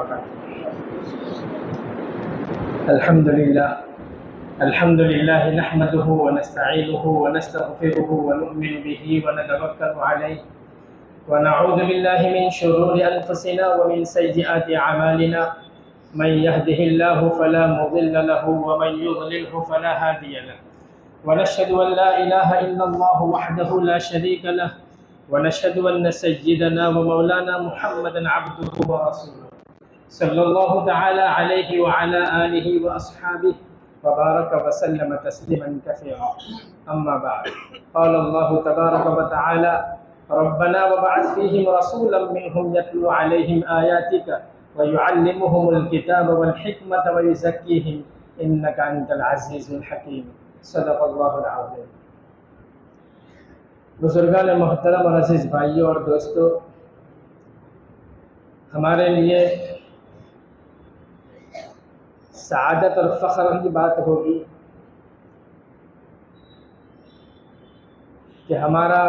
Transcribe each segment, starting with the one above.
بعد الحمد لله نحمده ونستعينه ونستغفره ونؤمن به ونتوكل عليه ونعوذ بالله من شرور أنفسنا ومن سيئات أعمالنا من يهده الله فلا مضل له ومن يضلله فلا هادي له ونشهد أن لا إله إلا الله وحده لا شريك له ونشهد أن سيدنا ومولانا محمدا عبده ورسوله صلى الله تعالى عليه وعلى آله وأصحابه وبارك وسلم تسليما كثيرا أما بعد قال الله تبارك وتعالى ربنا وبعث فيهم رسولا منهم يتلو عليهم آياتك ويعلمهم الكتاب والحكمة ويزكيهم إنك أنت العزيز الحكيم صدق اللہ العظیم۔ بزرگان محترم اور عزیز بھائیوں اور دوستوں، ہمارے لیے سعادت اور فخر کی بات ہوگی کہ ہمارا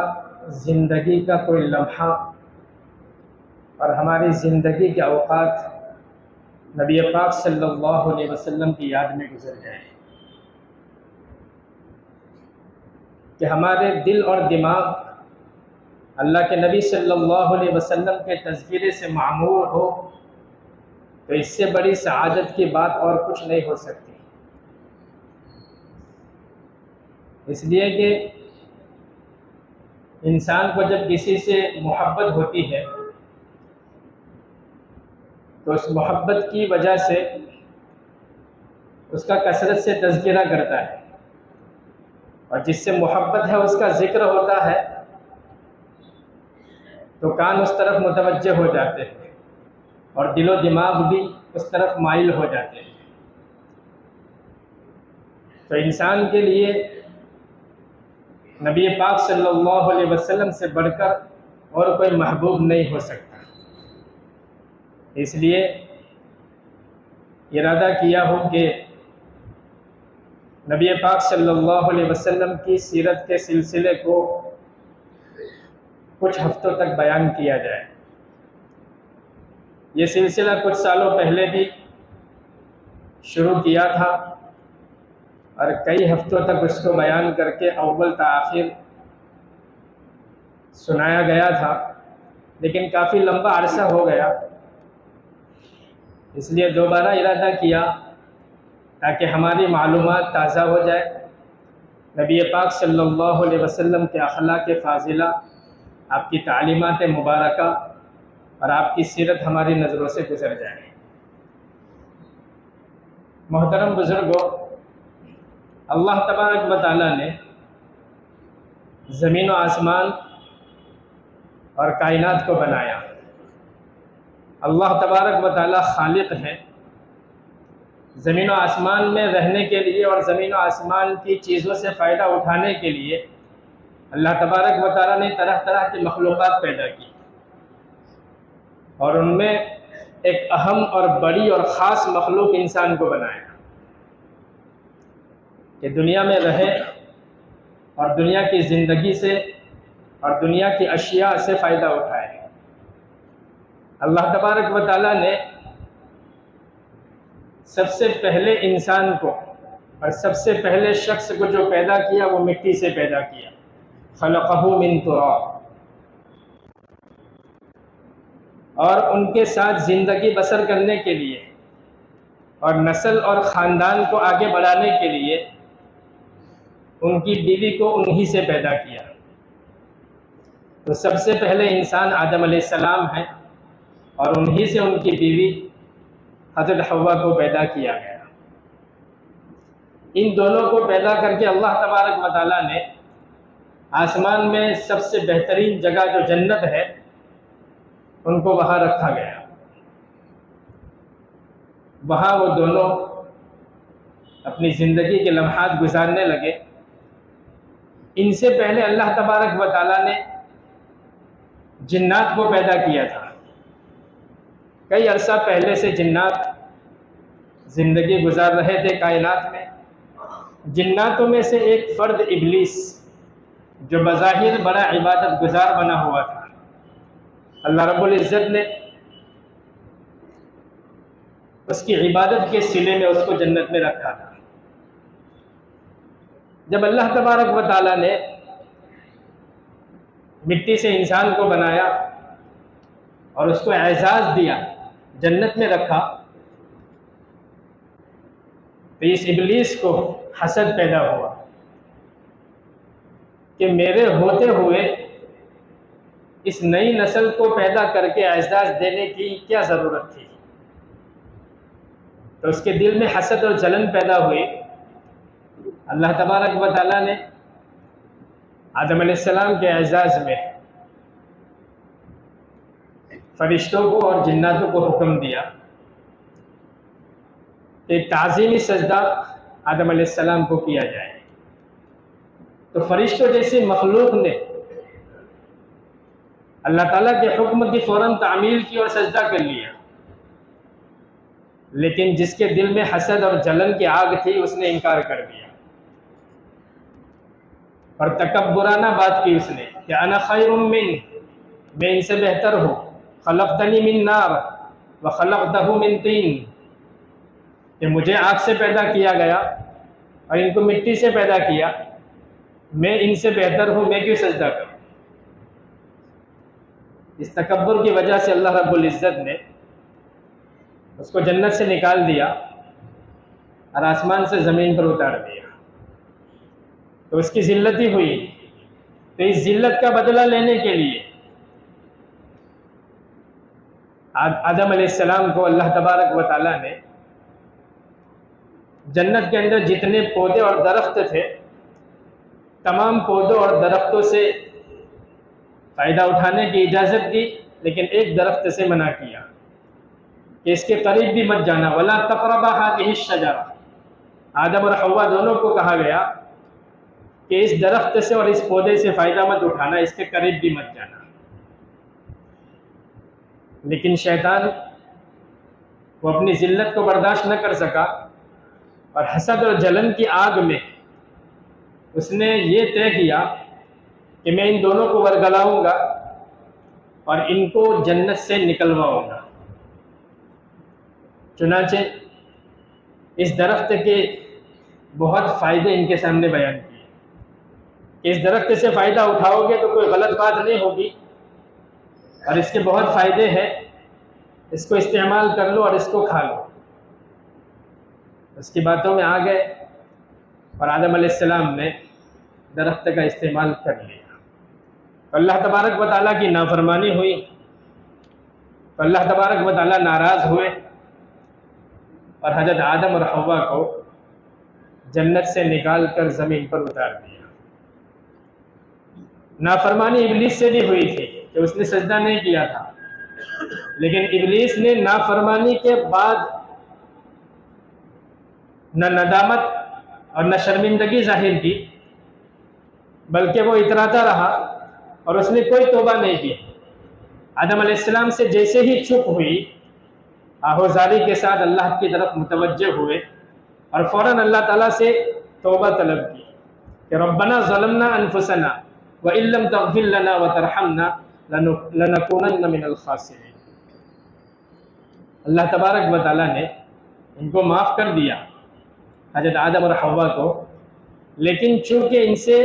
زندگی کا کوئی لمحہ اور ہماری زندگی کے اوقات نبی پاک صلی اللہ علیہ وسلم کی یاد میں گزر جائیں، کہ ہمارے دل اور دماغ اللہ کے نبی صلی اللہ علیہ وسلم کے تذکرے سے معمور ہو، تو اس سے بڑی سعادت کی بات اور کچھ نہیں ہو سکتی۔ اس لیے کہ انسان کو جب کسی سے محبت ہوتی ہے تو اس محبت کی وجہ سے اس کا کثرت سے تذکرہ کرتا ہے، اور جس سے محبت ہے اس کا ذکر ہوتا ہے تو کان اس طرف متوجہ ہو جاتے ہیں اور دل و دماغ بھی اس طرف مائل ہو جاتے ہیں۔ تو انسان کے لیے نبی پاک صلی اللہ علیہ وسلم سے بڑھ کر اور کوئی محبوب نہیں ہو سکتا۔ اس لیے ارادہ کیا ہو کہ نبی پاک صلی اللہ علیہ وسلم کی سیرت کے سلسلے کو کچھ ہفتوں تک بیان کیا جائے۔ یہ سلسلہ کچھ سالوں پہلے بھی شروع کیا تھا اور کئی ہفتوں تک اس کو بیان کر کے اول تا آخر سنایا گیا تھا، لیکن کافی لمبا عرصہ ہو گیا، اس لیے دوبارہ ارادہ کیا تاکہ ہماری معلومات تازہ ہو جائے، نبی پاک صلی اللہ علیہ وسلم کے اخلاق فاضلہ، آپ کی تعلیمات مبارکہ اور آپ کی سیرت ہماری نظروں سے گزر جائے۔ محترم بزرگوں، اللہ تبارک و تعالیٰ نے زمین و آسمان اور کائنات کو بنایا۔ اللہ تبارک و تعالیٰ خالق ہے۔ زمین و آسمان میں رہنے کے لیے اور زمین و آسمان کی چیزوں سے فائدہ اٹھانے کے لیے اللہ تبارک و تعالیٰ نے طرح طرح کی مخلوقات پیدا کی، اور ان میں ایک اہم اور بڑی اور خاص مخلوق انسان کو بنایا کہ دنیا میں رہے اور دنیا کی زندگی سے اور دنیا کی اشیاء سے فائدہ اٹھائے۔ اللہ تبارک و تعالیٰ نے سب سے پہلے انسان کو اور سب سے پہلے شخص کو جو پیدا کیا وہ مٹی سے پیدا کیا، خلقہ من تراب، اور ان کے ساتھ زندگی بسر کرنے کے لیے اور نسل اور خاندان کو آگے بڑھانے کے لیے ان کی بیوی کو انہی سے پیدا کیا۔ تو سب سے پہلے انسان آدم علیہ السلام ہیں، اور انہی سے ان کی بیوی حضرت حوا کو پیدا کیا گیا۔ ان دونوں کو پیدا کر کے اللہ تبارک و تعالیٰ نے آسمان میں سب سے بہترین جگہ جو جنت ہے ان کو وہاں رکھا گیا۔ وہاں وہ دونوں اپنی زندگی کے لمحات گزارنے لگے۔ ان سے پہلے اللہ تبارک و تعالیٰ نے جنات کو پیدا کیا تھا۔ کئی عرصہ پہلے سے جنات زندگی گزار رہے تھے کائنات میں۔ جناتوں میں سے ایک فرد ابلیس، جو بظاہر بڑا عبادت گزار بنا ہوا تھا، اللہ رب العزت نے اس کی عبادت کے صلے میں اس کو جنت میں رکھا تھا۔ جب اللہ تبارک و تعالیٰ نے مٹی سے انسان کو بنایا اور اس کو اعزاز دیا، جنت میں رکھا، تو اس ابلیس کو حسد پیدا ہوا کہ میرے ہوتے ہوئے اس نئی نسل کو پیدا کر کے اعزاز دینے کی کیا ضرورت تھی۔ تو اس کے دل میں حسد اور جلن پیدا ہوئی۔ اللہ تبارک و تعالیٰ نے آدم علیہ السلام کے اعزاز میں فرشتوں کو اور جناتوں کو حکم دیا کہ ایک تعظیمی سجدہ آدم علیہ السلام کو کیا جائے۔ تو فرشتوں جیسی مخلوق نے اللہ تعالیٰ کے حکم کی فوراً تعمیل کی اور سجدہ کر لیا، لیکن جس کے دل میں حسد اور جلن کی آگ تھی اس نے انکار کر دیا اور تکبرانہ بات کی اس نے کہ انا خیر من، میں ان سے بہتر ہوں، خلقتنی من نار وخلقتہ من طین، کہ مجھے آگ سے پیدا کیا گیا اور ان کو مٹی سے پیدا کیا، میں ان سے بہتر ہوں، میں کیوں سجدہ کروں؟ اس تکبر کی وجہ سے اللہ رب العزت نے اس کو جنت سے نکال دیا اور آسمان سے زمین پر اتار دیا، تو اس کی ذلتی ہوئی۔ تو اس ذلت کا بدلہ لینے کے لیے آدم علیہ السلام کو اللہ تبارک و تعالیٰ نے جنت کے اندر جتنے پودے اور درخت تھے تمام پودوں اور درختوں سے فائدہ اٹھانے کی اجازت دی، لیکن ایک درخت سے منع کیا کہ اس کے قریب بھی مت جانا، وَلَا تَقْرَبَا هَٰذِهِ الشَّجَرَةَ۔ آدم اور حوا دونوں کو کہا گیا کہ اس درخت سے اور اس پودے سے فائدہ مت اٹھانا، اس کے قریب بھی مت جانا۔ لیکن شیطان وہ اپنی ذلت کو برداشت نہ کر سکا اور حسد اور جلن کی آگ میں اس نے یہ طے کیا کہ میں ان دونوں کو ورگلاؤں گا اور ان کو جنت سے نکلواؤں گا۔ چنانچہ اس درخت کے بہت فائدے ان کے سامنے بیان کیے کہ اس درخت سے فائدہ اٹھاؤ گے تو کوئی غلط بات نہیں ہوگی اور اس کے بہت فائدے ہیں، اس کو استعمال کر لو اور اس کو کھا لو۔ اس کی باتوں میں آ گئے اور آدم علیہ السلام نے درخت کا استعمال کر لیا۔ تو اللہ تبارک و تعالیٰ کی نافرمانی ہوئی، تو اللہ تبارک و تعالیٰ ناراض ہوئے اور حضرت آدم اور حوا کو جنت سے نکال کر زمین پر اتار دیا۔ نافرمانی ابلیس سے بھی ہوئی تھی کہ اس نے سجدہ نہیں کیا تھا، لیکن ابلیس نے نافرمانی کے بعد نہ ندامت اور نہ شرمندگی ظاہر کی، بلکہ وہ اتراتا رہا اور اس نے کوئی توبہ نہیں کی۔ آدم علیہ السلام سے جیسے ہی چپ ہوئی، آہوزاری کے ساتھ اللہ کی طرف متوجہ ہوئے اور فوراً اللہ تعالیٰ سے توبہ طلب کی کہ ربنا ظلمنا انفسنا وَإِن لَّمْ تَغْفِرْ لَنَا وَتَرْحَمْنَا لَنَكُونَنَّ مِنَ الْخَاسِرِينَ۔ اللہ تبارک و تعالیٰ نے ان کو معاف کر دیا، حضرت آدم اور حوا کو، لیکن چونکہ ان سے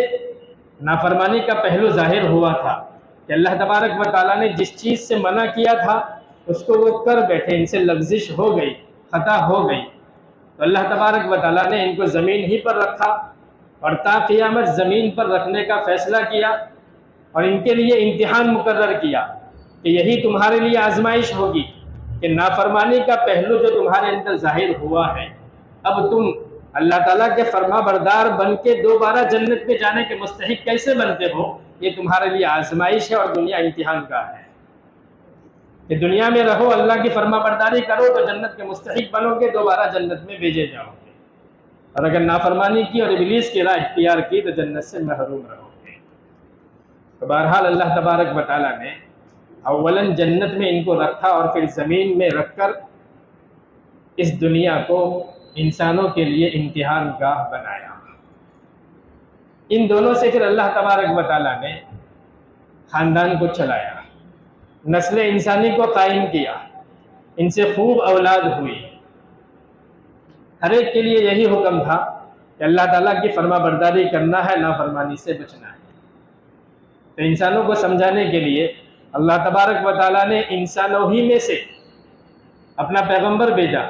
نافرمانی کا پہلو ظاہر ہوا تھا کہ اللہ تبارک و تعالیٰ نے جس چیز سے منع کیا تھا اس کو وہ کر بیٹھے، ان سے لغزش ہو گئی، خطا ہو گئی، تو اللہ تبارک و تعالیٰ نے ان کو زمین ہی پر رکھا اور تا قیامت زمین پر رکھنے کا فیصلہ کیا اور ان کے لیے امتحان مقرر کیا کہ یہی تمہارے لیے آزمائش ہوگی کہ نافرمانی کا پہلو جو تمہارے اندر ظاہر ہوا ہے، اب تم اللہ تعالیٰ کے فرما بردار بن کے دوبارہ جنت میں جانے کے مستحق کیسے بنتے ہو؟ یہ تمہارے لیے آزمائش ہے اور دنیا امتحان کا ہے کہ دنیا میں رہو، اللہ کی فرما برداری کرو تو جنت کے مستحق بنو گے، دوبارہ جنت میں بھیجے جاؤ گے، اور اگر نافرمانی کی اور ابلیس کی راہ اختیار کی تو جنت سے محروم رہو گے۔ تو بہرحال اللہ تبارک و تعالیٰ نے اولاً جنت میں ان کو رکھا اور پھر زمین میں رکھ کر اس دنیا کو انسانوں کے لیے امتحان گاہ بنایا۔ ان دونوں سے پھر اللہ تبارک و تعالیٰ نے خاندان کو چلایا، نسل انسانی کو قائم کیا، ان سے خوب اولاد ہوئی، ہر ایک کے لیے یہی حکم تھا کہ اللہ تعالیٰ کی فرما برداری کرنا ہے، نافرمانی سے بچنا ہے۔ تو انسانوں کو سمجھانے کے لیے اللہ تبارک و تعالیٰ نے انسانوں ہی میں سے اپنا پیغمبر بھیجا،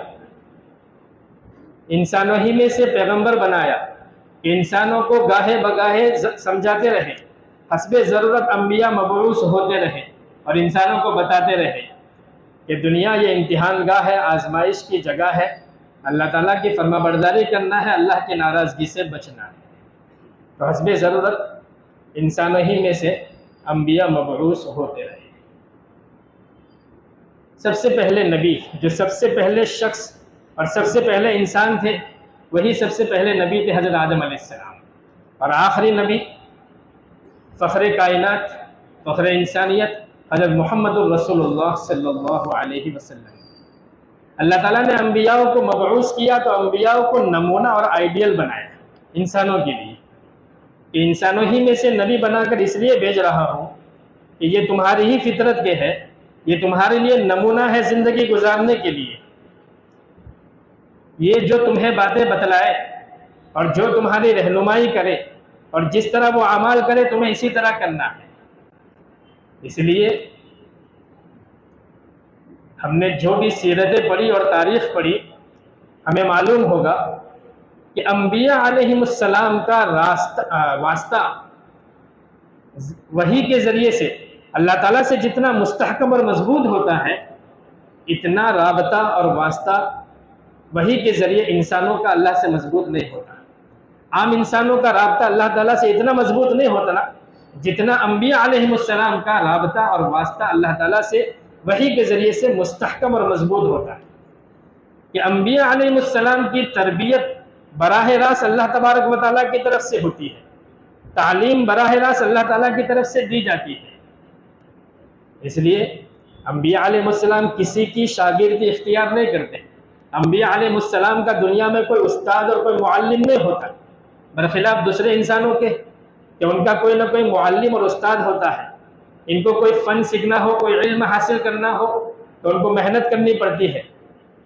انسانوں ہی میں سے پیغمبر بنایا کہ انسانوں کو گاہے بگاہے سمجھاتے رہے، حسب ضرورت انبیاء مبعوث ہوتے رہے اور انسانوں کو بتاتے رہے کہ دنیا یہ امتحان گاہ ہے، آزمائش کی جگہ ہے، اللہ تعالیٰ کی فرما برداری کرنا ہے، اللہ کی ناراضگی سے بچنا ہے۔ تو حسب ضرورت انسانوں ہی میں سے انبیاء مبعوث ہوتے رہے۔ سب سے پہلے نبی، جو سب سے پہلے شخص اور سب سے پہلے انسان تھے، وہی سب سے پہلے نبی تھے حضرت آدم علیہ السلام، اور آخری نبی فخر کائنات، فخر انسانیت حضرت محمد الرسول اللہ صلی اللہ علیہ وسلم۔ اللہ تعالیٰ نے انبیاء کو مبعوث کیا تو انبیاء کو نمونہ اور آئیڈیل بنایا انسانوں کے لیے، کہ انسانوں ہی میں سے نبی بنا کر اس لیے بھیج رہا ہوں کہ یہ تمہاری ہی فطرت کے ہے، یہ تمہارے لیے نمونہ ہے زندگی گزارنے کے لیے۔ یہ جو تمہیں باتیں بتلائے اور جو تمہاری رہنمائی کرے اور جس طرح وہ اعمال کرے تمہیں اسی طرح کرنا ہے۔ اس لیے ہم نے جو بھی سیرتیں پڑھی اور تاریخ پڑھی، ہمیں معلوم ہوگا کہ انبیاء علیہم السلام کا واسطہ وحی کے ذریعے سے اللہ تعالیٰ سے جتنا مستحکم اور مضبوط ہوتا ہے، اتنا رابطہ اور واسطہ وحی کے ذریعے انسانوں کا اللہ سے مضبوط نہیں ہوتا۔ عام انسانوں کا رابطہ اللہ تعالیٰ سے اتنا مضبوط نہیں ہوتا نا جتنا انبیاء علیہم السلام کا رابطہ اور واسطہ اللہ تعالیٰ سے وحی کے ذریعے سے مستحکم اور مضبوط ہوتا ہے۔ کہ انبیاء علیہم السلام کی تربیت براہ راست اللہ تبارک و تعالیٰ کی طرف سے ہوتی ہے، تعلیم براہ راست اللہ تعالیٰ کی طرف سے دی جاتی ہے۔ اس لیے انبیاء علیہ السلام کسی کی شاگردی اختیار نہیں کرتے۔ انبیاء علیہ السلام کا دنیا میں کوئی استاد اور کوئی معلم نہیں ہوتا، برخلاف دوسرے انسانوں کے کہ ان کا کوئی نہ کوئی معلم اور استاد ہوتا ہے۔ ان کو کوئی فن سیکھنا ہو، کوئی علم حاصل کرنا ہو تو ان کو محنت کرنی پڑتی ہے۔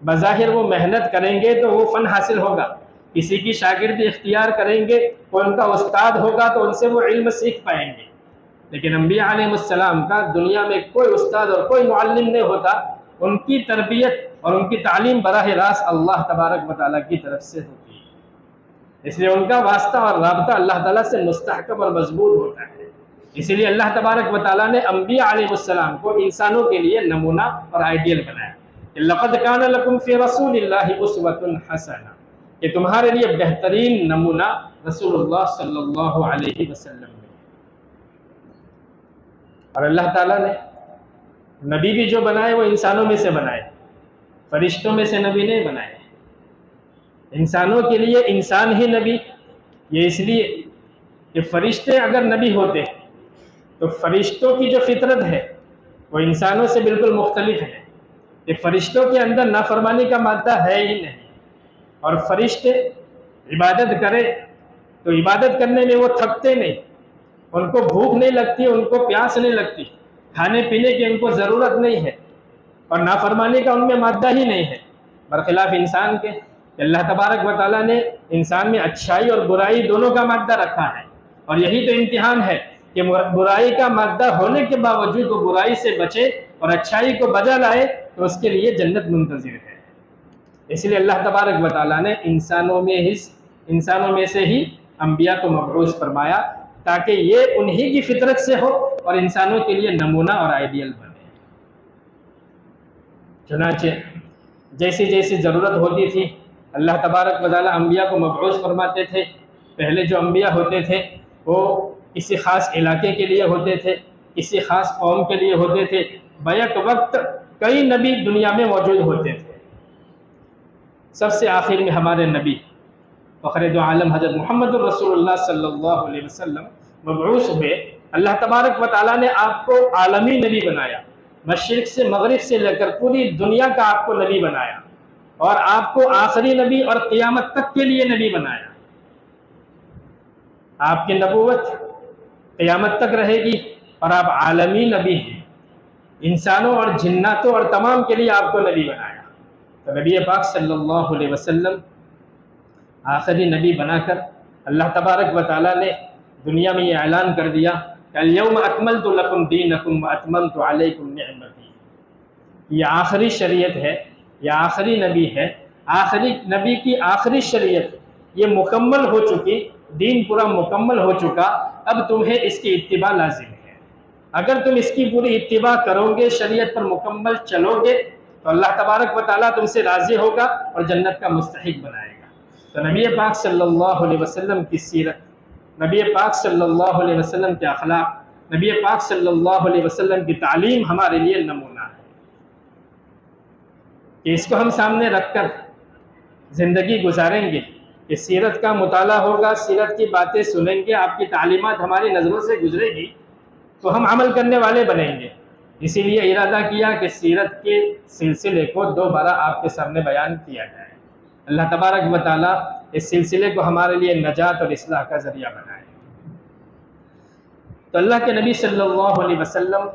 بظاہر وہ محنت کریں گے تو وہ فن حاصل ہوگا، کسی کی شاگردی اختیار کریں گے، کوئی ان کا استاد ہوگا تو ان سے وہ علم سیکھ پائیں گے۔ لیکن انبیاء علیہ السلام کا دنیا میں کوئی استاد اور کوئی معلم نہیں ہوتا، ان کی تربیت اور ان کی تعلیم براہ راست اللہ تبارک و تعالیٰ کی طرف سے ہوتی ہے۔ اس لیے ان کا واسطہ اور رابطہ اللہ تعالیٰ سے مستحکم اور مضبوط ہوتا ہے۔ اسی لیے اللہ تبارک و تعالیٰ نے انبیاء علیہ السلام کو انسانوں کے لیے نمونہ اور آئیڈیل بنایا۔ لَقَدْ كَانَ لَكُمْ فِي رَسُولِ اللَّهِ أُسْوَةٌ حَسَنَةٌ، کہ تمہارے لیے بہترین نمونہ رسول اللہ صلی اللہ علیہ وسلم میں۔ اور اللہ تعالیٰ نے نبی بھی جو بنائے وہ انسانوں میں سے بنائے، فرشتوں میں سے نبی نہیں بنائے۔ انسانوں کے لیے انسان ہی نبی، یہ اس لیے کہ فرشتے اگر نبی ہوتے تو فرشتوں کی جو فطرت ہے وہ انسانوں سے بالکل مختلف ہے، کہ فرشتوں کے اندر نافرمانی کا مادہ ہے ہی نہیں، اور فرشتے عبادت کرے تو عبادت کرنے میں وہ تھکتے نہیں، ان کو بھوک نہیں لگتی، ان کو پیاس نہیں لگتی، کھانے پینے کی ان کو ضرورت نہیں ہے، اور نافرمانی کا ان میں مادہ ہی نہیں ہے، برخلاف انسان کے کہ اللہ تبارک و تعالیٰ نے انسان میں اچھائی اور برائی دونوں کا مادہ رکھا ہے، اور یہی تو امتحان ہے کہ برائی کا مادہ ہونے کے باوجود وہ برائی سے بچے اور اچھائی کو بجا لائے تو اس کے لیے جنت منتظر ہے۔ اس لیے اللہ تبارک و تعالیٰ نے انسانوں میں سے ہی انبیاء کو مبعوث فرمایا تاکہ یہ انہی کی فطرت سے ہو اور انسانوں کے لیے نمونہ اور آئیڈیل بنے۔ چنانچہ جیسی جیسی ضرورت ہوتی تھی اللہ تبارک و تعالیٰ انبیاء کو مبعوث فرماتے تھے۔ پہلے جو انبیاء ہوتے تھے وہ کسی خاص علاقے کے لیے ہوتے تھے، کسی خاص قوم کے لیے ہوتے تھے، بیک وقت کئی نبی دنیا میں موجود ہوتے تھے۔ سب سے آخر میں ہمارے نبی فخر دو عالم حضرت محمد الرسول اللہ صلی اللہ علیہ وسلم مبعوث ہوئے۔ اللہ تبارک و تعالیٰ نے آپ کو عالمی نبی بنایا، مشرق سے مغرب سے لے کر پوری دنیا کا آپ کو نبی بنایا، اور آپ کو آخری نبی اور قیامت تک کے لیے نبی بنایا۔ آپ کی نبوت قیامت تک رہے گی اور آپ عالمی نبی ہیں، انسانوں اور جناتوں اور تمام کے لیے آپ کو نبی بنایا۔ تو نبی پاک صلی اللہ علیہ وسلم آخری نبی بنا کر اللہ تبارک و تعالیٰ نے دنیا میں یہ اعلان کر دیا کہ الیوم اکملت لکم دینکم واتممت علیکم نعمتی. یہ آخری شریعت ہے، یہ آخری نبی ہے، آخری نبی کی آخری شریعت یہ مکمل ہو چکی، دین پورا مکمل ہو چکا، اب تمہیں اس کی اتباع لازم ہے. اگر تم اس کی پوری اتباع کرو گے، شریعت پر مکمل چلو گے، تو اللہ تبارک و تعالیٰ تم سے راضی ہوگا اور جنت کا مستحق بنائے گا. تو نبی پاک صلی اللہ علیہ وسلم کی سیرت، نبی پاک صلی اللہ علیہ وسلم کے اخلاق، نبی پاک صلی اللہ علیہ وسلم کی تعلیم ہمارے لیے نمونہ ہے کہ اس کو ہم سامنے رکھ کر زندگی گزاریں گے، کہ سیرت کا مطالعہ ہوگا، سیرت کی باتیں سنیں گے، آپ کی تعلیمات ہماری نظروں سے گزرے گی تو ہم عمل کرنے والے بنیں گے. اسی لیے ارادہ کیا کہ سیرت کے سلسلے کو دوبارہ آپ کے سامنے بیان کیا جائے. اللہ تبارک و تعالیٰ اس سلسلے کو ہمارے لیے نجات اور اصلاح کا ذریعہ بنائے. تو اللہ کے نبی صلی اللہ علیہ وسلم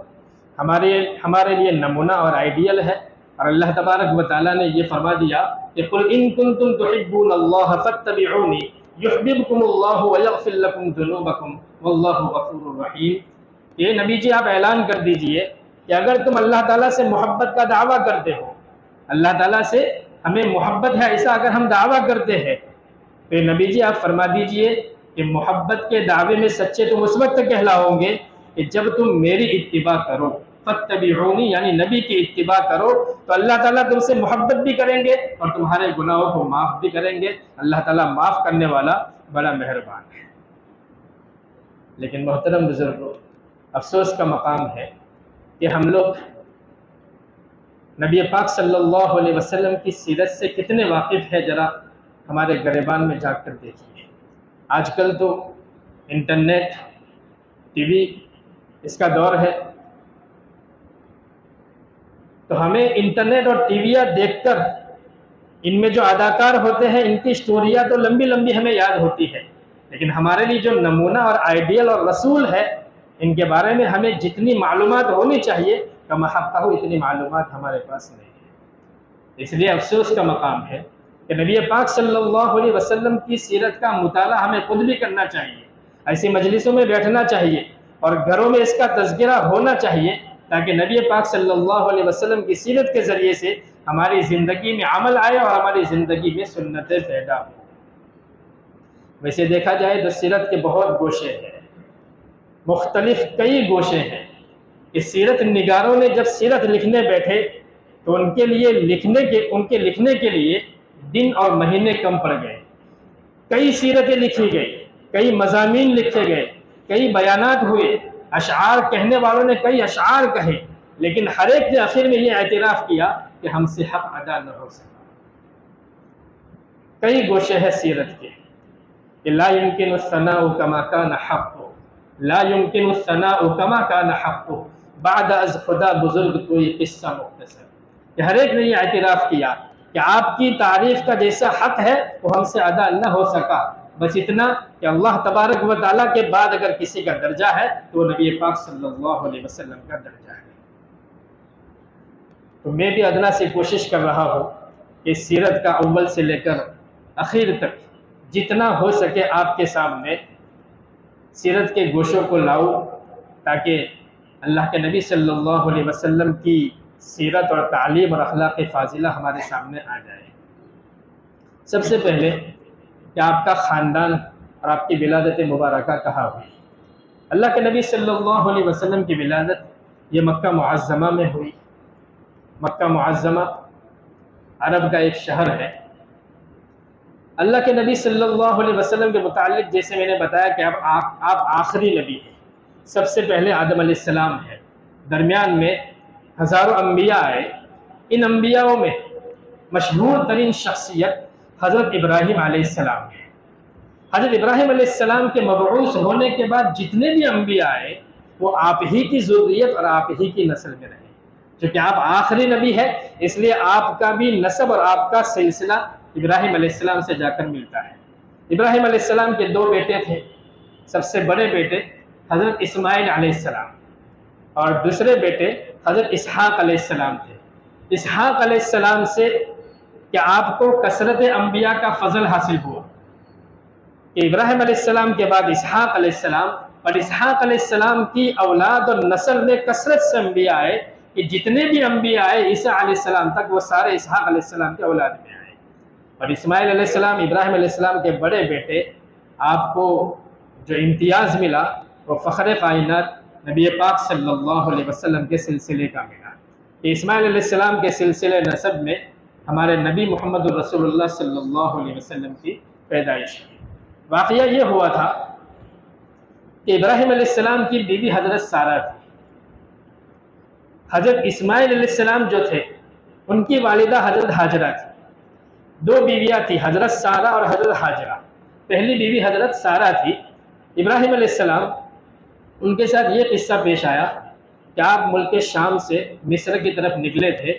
ہمارے لیے نمونہ اور آئیڈیل ہے. اور اللہ تبارک و تعالیٰ نے یہ فرما دیا کہ قل ان کنتم تحبون اللہ فاتبعونی یحببکم اللہ ویغفر لکم ذنوبکم واللہ غفور رحیم. یہ نبی جی آپ اعلان کر دیجئے کہ اگر تم اللہ تعالیٰ سے محبت کا دعویٰ کرتے ہو، اللہ تعالیٰ سے ہمیں محبت ہے ایسا اگر ہم دعویٰ کرتے ہیں، تو نبی جی آپ فرما دیجئے کہ محبت کے دعوے میں سچے تم اس وقت کہلاؤ گے کہ جب تم میری اتباع کرو. فاتبعونی یعنی نبی کی اتباع کرو تو اللہ تعالیٰ تم سے محبت بھی کریں گے اور تمہارے گناہوں کو معاف بھی کریں گے. اللہ تعالیٰ معاف کرنے والا بڑا مہربان ہے. لیکن محترم بزرگوں، افسوس کا مقام ہے کہ ہم لوگ نبی پاک صلی اللہ علیہ وسلم کی سیرت سے کتنے واقف ہے، ذرا ہمارے گریبان میں جا کر دیکھیے. آج کل تو انٹرنیٹ، ٹی وی اس کا دور ہے، تو ہمیں انٹرنیٹ اور ٹی ویاں دیکھ کر ان میں جو اداکار ہوتے ہیں ان کی سٹوریاں تو لمبی لمبی ہمیں یاد ہوتی ہے، لیکن ہمارے لیے جو نمونہ اور آئیڈیل اور رسول ہے ان کے بارے میں ہمیں جتنی معلومات ہونی چاہیے کما حق ہو اتنی معلومات ہمارے پاس نہیں ہے. اس لیے افسوس کا مقام ہے کہ نبی پاک صلی اللہ علیہ وسلم کی سیرت کا مطالعہ ہمیں خود بھی کرنا چاہیے، ایسی مجلسوں میں بیٹھنا چاہیے اور گھروں میں اس کا تذکرہ ہونا چاہیے تاکہ نبی پاک صلی اللہ علیہ وسلم کی سیرت کے ذریعے سے ہماری زندگی میں عمل آئے اور ہماری زندگی میں سنتیں پیدا ہوں. ویسے دیکھا جائے تو سیرت کے بہت گوشے ہیں، مختلف کئی گوشے ہیں. اس سیرت نگاروں نے جب سیرت لکھنے بیٹھے تو ان کے لکھنے کے لیے دن اور مہینے کم پڑ گئے. کئی سیرتیں لکھی گئی، کئی مضامین لکھے گئے، کئی بیانات ہوئے، اشعار کہنے والوں نے کئی اشعار کہے، لیکن ہر ایک نے آخر میں یہ اعتراف کیا کہ ہم سے حق ادا نہ ہو سکا. کئی گوشے ہیں سیرت کے کہ لا يمكن الثناء كما كان حقه، لا يمكن الثناء كما كان حقه بعد از خدا بزرگ کوئی قصہ مختصر. کہ ہر ایک نے یہ اعتراف کیا کہ آپ کی تعریف کا جیسا حق ہے وہ ہم سے ادا نہ ہو سکا، بس اتنا کہ اللہ تبارک و تعالیٰ کے بعد اگر کسی کا درجہ ہے تو وہ نبی پاک صلی اللہ علیہ وسلم کا درجہ ہے. تو میں بھی ادنا سے کوشش کر رہا ہوں کہ سیرت کا اول سے لے کر اخیر تک جتنا ہو سکے آپ کے سامنے سیرت کے گوشوں کو لاؤں تاکہ اللہ کے نبی صلی اللہ علیہ وسلم کی سیرت اور تعلیم اور اخلاق فاضلہ ہمارے سامنے آ جائے. سب سے پہلے کہ آپ کا خاندان اور آپ کی ولادت مبارکہ کہاں ہوئی. اللہ کے نبی صلی اللہ علیہ وسلم کی ولادت یہ مکہ معظمہ میں ہوئی. مکہ معظمہ عرب کا ایک شہر ہے. اللہ کے نبی صلی اللہ علیہ وسلم کے متعلق جیسے میں نے بتایا کہ آپ آخری نبی ہیں. سب سے پہلے آدم علیہ السلام ہے، درمیان میں ہزاروں انبیاء آئے. ان انبیاءوں میں مشہور ترین شخصیت حضرت ابراہیم علیہ السلام ہے. حضرت ابراہیم علیہ السلام کے مبعوث ہونے کے بعد جتنے بھی انبیاء آئے وہ آپ ہی کی ذریت اور آپ ہی کی نسل میں رہے. چونکہ آپ آخری نبی ہے اس لیے آپ کا بھی نسب اور آپ کا سلسلہ ابراہیم علیہ السلام سے جا کر ملتا ہے. ابراہیم علیہ السلام کے دو بیٹے تھے. سب سے بڑے بیٹے حضرت اسماعیل علیہ السلام اور دوسرے بیٹے حضرت اسحاق علیہ السلام تھے. اسحاق علیہ السلام سے کہ آپ کو کثرت انبیاء کا فضل حاصل ہوا. کہ ابراہیم علیہ السلام کے بعد اسحاق علیہ السلام، اور اسحاق علیہ السلام کی اولاد اور نسل میں کثرت سے انبیاء آئے، کہ جتنے بھی انبیاء آئے عیسیٰ علیہ السلام تک وہ سارے اسحاق علیہ السلام کے اولاد میں آئے۔ اور اسماعیل علیہ السلام ابراہیم علیہ السلام کے بڑے بیٹے، آپ کو جو امتیاز ملا وہ فخر کائنات نبی پاک صلی اللہ علیہ وسلم کے سلسلے کا ملا، کہ اسماعیل علیہ السلام کے سلسلے نسب میں ہمارے نبی محمد رسول اللہ صلی اللہ علیہ وسلم کی پیدائش ہوئی۔ واقعہ یہ ہوا تھا کہ ابراہیم علیہ السلام کی بیوی حضرت سارہ تھی، حضرت اسماعیل علیہ السلام جو تھے ان کی والدہ حضرت ہاجرہ تھی۔ دو بیویاں تھیں، حضرت سارہ اور حضرت ہاجرہ۔ پہلی بیوی حضرت سارہ تھی۔ ابراہیم علیہ السلام ان کے ساتھ یہ قصہ پیش آیا کہ آپ ملک شام سے مصر کی طرف نکلے تھے۔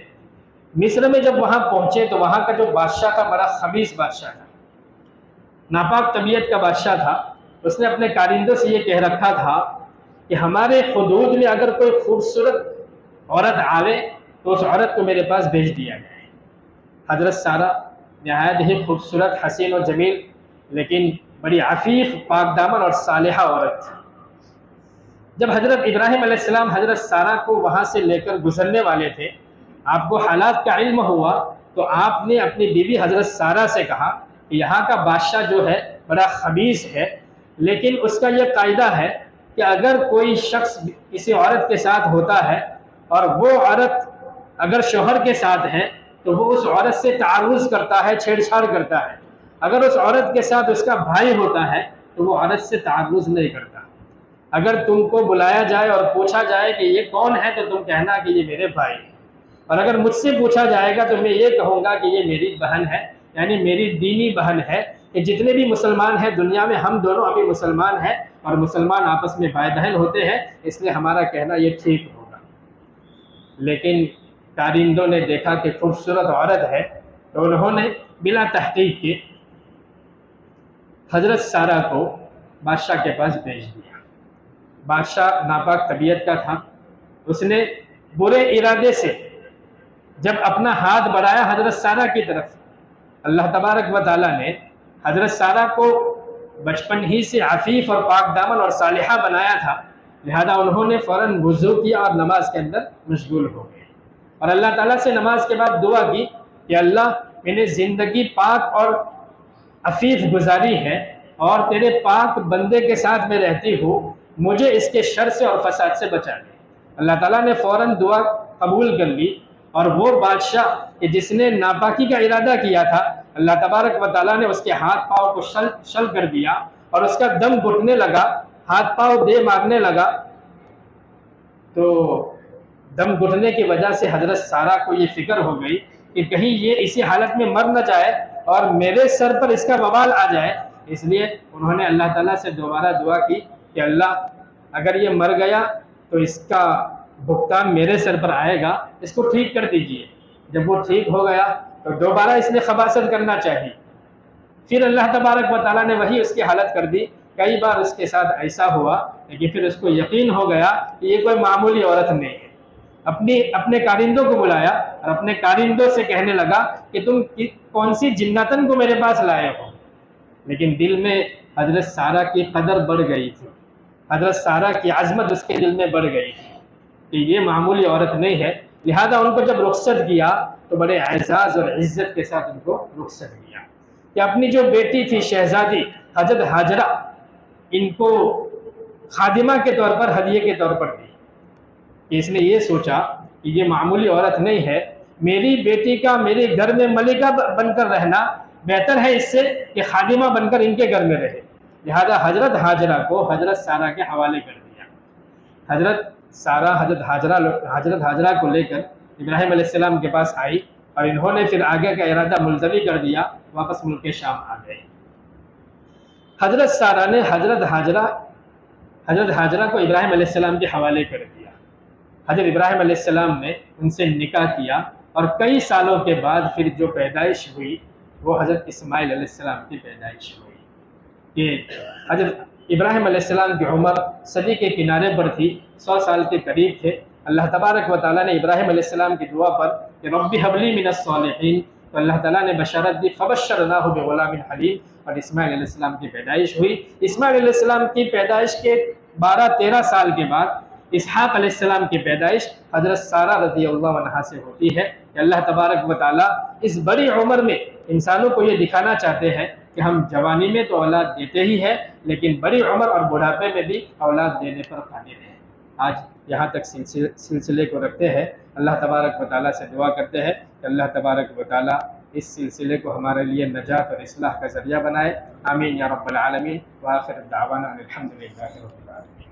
مصر میں جب وہاں پہنچے تو وہاں کا جو بادشاہ تھا بڑا خبیث بادشاہ تھا، ناپاک طبیعت کا بادشاہ تھا۔ اس نے اپنے کارندوں سے یہ کہہ رکھا تھا کہ ہمارے حدود میں اگر کوئی خوبصورت عورت آوے تو اس عورت کو میرے پاس بھیج دیا جائے۔ حضرت سارہ نہایت ہی خوبصورت، حسین و جمیل، لیکن بڑی عفیف، پاک دامن اور صالحہ عورت تھی۔ جب حضرت ابراہیم علیہ السلام حضرت سارہ کو وہاں سے لے کر گزرنے والے تھے، آپ کو حالات کا علم ہوا تو آپ نے اپنی بیوی حضرت سارہ سے کہا کہ یہاں کا بادشاہ جو ہے بڑا خبیث ہے، لیکن اس کا یہ قاعدہ ہے کہ اگر کوئی شخص کسی عورت کے ساتھ ہوتا ہے اور وہ عورت اگر شوہر کے ساتھ ہے تو وہ اس عورت سے تعرض کرتا ہے، چھیڑ چھاڑ کرتا ہے۔ اگر اس عورت کے ساتھ اس کا بھائی ہوتا ہے تو وہ عورت سے تعرض نہیں کرتا۔ اگر تم کو بلایا جائے اور پوچھا جائے کہ یہ کون ہے تو تم کہنا کہ یہ میرے بھائی ہیں، اور اگر مجھ سے پوچھا جائے گا تو میں یہ کہوں گا کہ یہ میری بہن ہے، یعنی میری دینی بہن ہے، کہ جتنے بھی مسلمان ہیں دنیا میں ہم دونوں ابھی مسلمان ہیں اور مسلمان آپس میں بھائی بہن ہوتے ہیں، اس لیے ہمارا کہنا یہ ٹھیک ہوگا۔ لیکن کارندوں نے دیکھا کہ خوبصورت عورت ہے تو انہوں نے بلا تحقیق کے حضرت سارہ کو بادشاہ کے پاس بھیج دیا۔ بادشاہ ناپاک طبیعت کا تھا، اس نے برے ارادے سے جب اپنا ہاتھ بڑھایا حضرت سارہ کی طرف، اللہ تبارک و تعالیٰ نے حضرت سارہ کو بچپن ہی سے عفیف اور پاک دامن اور صالحہ بنایا تھا، لہذا انہوں نے فوراً وضو کیا اور نماز کے اندر مشغول ہو گئے، اور اللہ تعالیٰ سے نماز کے بعد دعا کی کہ اللہ میں نے زندگی پاک اور عفیف گزاری ہے اور تیرے پاک بندے کے ساتھ میں رہتی ہوں، مجھے اس کے شر سے اور فساد سے بچا لے۔ اللہ تعالیٰ نے فوراً دعا قبول کر لی، اور وہ بادشاہ کہ جس نے ناپاکی کا ارادہ کیا تھا، اللہ تبارک و تعالیٰ نے اس کے ہاتھ پاؤں کو شل کر دیا اور اس کا دم گھٹنے لگا، ہاتھ پاؤں دے مارنے لگا۔ تو دم گھٹنے کی وجہ سے حضرت سارہ کو یہ فکر ہو گئی کہ کہیں یہ اسی حالت میں مر نہ جائے اور میرے سر پر اس کا وبال آ جائے، اس لیے انہوں نے اللہ تعالیٰ سے دوبارہ دعا کی کہ اللہ اگر یہ مر گیا تو اس کا بھگتان میرے سر پر آئے گا، اس کو ٹھیک کر دیجئے۔ جب وہ ٹھیک ہو گیا تو دوبارہ اس نے خباثت کرنا چاہیے، پھر اللہ تبارک و تعالیٰ نے وہی اس کی حالت کر دی۔ کئی بار اس کے ساتھ ایسا ہوا، لیکن پھر اس کو یقین ہو گیا کہ یہ کوئی معمولی عورت نہیں ہے۔ اپنے کارندوں کو بلایا اور اپنے کارندوں سے کہنے لگا کہ تم کون سی جناتن کو میرے پاس لائے ہو، لیکن دل میں حضرت سارہ کی قدر بڑھ گئی تھی، حضرت سارہ کی عظمت اس کے دل میں بڑھ گئی تھی کہ یہ معمولی عورت نہیں ہے، لہذا ان کو جب رخصت کیا تو بڑے اعزاز اور عزت کے ساتھ ان کو رخصت کیا، کہ اپنی جو بیٹی تھی شہزادی حضرت ہاجرہ، ان کو خادمہ کے طور پر، ہدیے کے طور پر دی، کہ اس نے یہ سوچا کہ یہ معمولی عورت نہیں ہے، میری بیٹی کا میرے گھر میں ملکہ بن کر رہنا بہتر ہے اس سے کہ خادمہ بن کر ان کے گھر میں رہے، لہذا حضرت ہاجرہ کو حضرت سارہ کے حوالے کر دیا۔ حضرت سارہ حضرت ہاجرہ کو لے کر ابراہیم علیہ السلام کے پاس آئی، اور انہوں نے پھر آگے کا ارادہ ملتوی کر دیا، واپس ملک شام آ گئے۔ حضرت سارہ نے حضرت ہاجرہ کو ابراہیم علیہ السلام کے حوالے کر دیا۔ حضرت ابراہیم علیہ السلام نے ان سے نکاح کیا، اور کئی سالوں کے بعد پھر جو پیدائش ہوئی وہ حضرت اسماعیل علیہ السلام کی پیدائش ہوئی، کہ حضرت ابراہیم علیہ السلام کی عمر صدی کے کنارے پر تھی، 100 سال کے قریب تھے۔ اللہ تبارک و تعالیٰ نے ابراہیم علیہ السلام کی دعا پر کہ رب حب لی من الصالحین، تو اللہ تعالیٰ نے بشارت دی، فبشرناہ بغلام حلیم، اور اسماعیل علیہ السلام کی پیدائش ہوئی۔ اسماعیل علیہ السلام کی پیدائش کے 12-13 سال کے بعد اسحاق علیہ السلام کی پیدائش حضرت سارہ رضی اللہ عنہا سے ہوتی ہے کہ اللہ تبارک و تعالیٰ اس بڑی عمر میں انسانوں کو یہ دکھانا چاہتے ہیں کہ ہم جوانی میں تو اولاد دیتے ہی ہیں، لیکن بڑی عمر اور بڑھاپے میں بھی اولاد دینے پر قادر ہیں۔ آج یہاں تک سلسلے کو رکھتے ہیں۔ اللہ تبارک و تعالیٰ سے دعا کرتے ہیں کہ اللہ تبارک و تعالیٰ اس سلسلے کو ہمارے لیے نجات اور اصلاح کا ذریعہ بنائے۔ آمین یا رب العالمین، وآخر دعوانا الحمدللہ رب العالمین۔